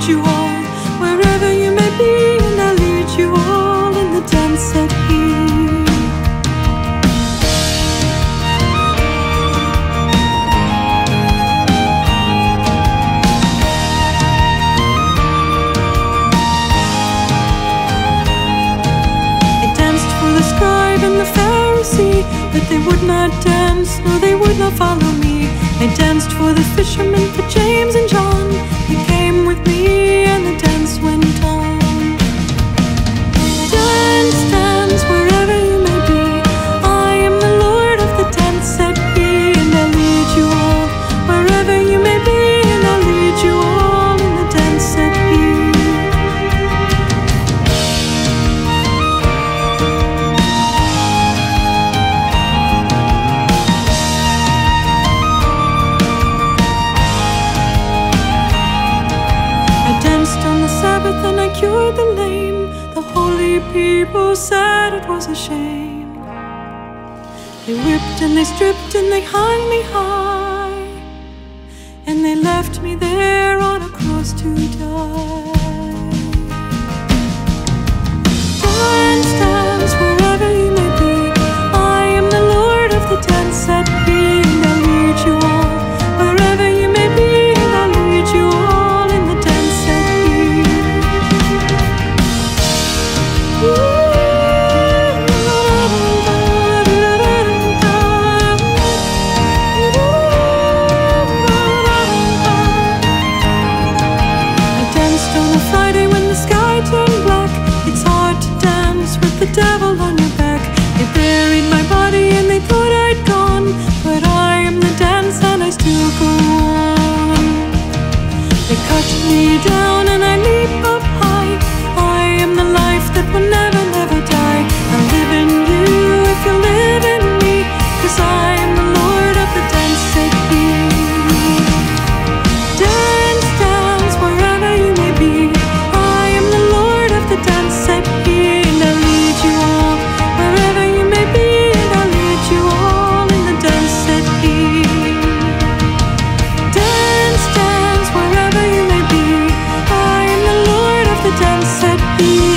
lead you all, wherever you may be, and I'll lead you all in the dance set here. The scribe and the Pharisee, but they would not dance, no, they would not follow me. I danced for the fishermen, for James and John. They came with me, and the dance went on. Dance, dance, wherever you may be. I am the Lord of the dance set here, and I'll lead you all, wherever you may be, and I'll lead you all in the dance set here. And I cured the lame. The holy people said it was a shame. They whipped and they stripped and they hung me high, and they left me there on a cross to die. Dance, dance, wherever you may be. I am the Lord of the dance set here, and I'll lead you all, wherever you may be, and I'll lead you all in the dance set here. The devil on your back. They buried my body and they thought I'd gone, but I am the dance and I still go on. They cut me down and I leap up high. I am the life that will never, never die. I live in you if you live in me, 'cause I am the Lord of the dance set here. Dance, dance, wherever you may be. I am the Lord of the dance set here. Dance, dance, wherever you may be. I am the Lord of the dance set here.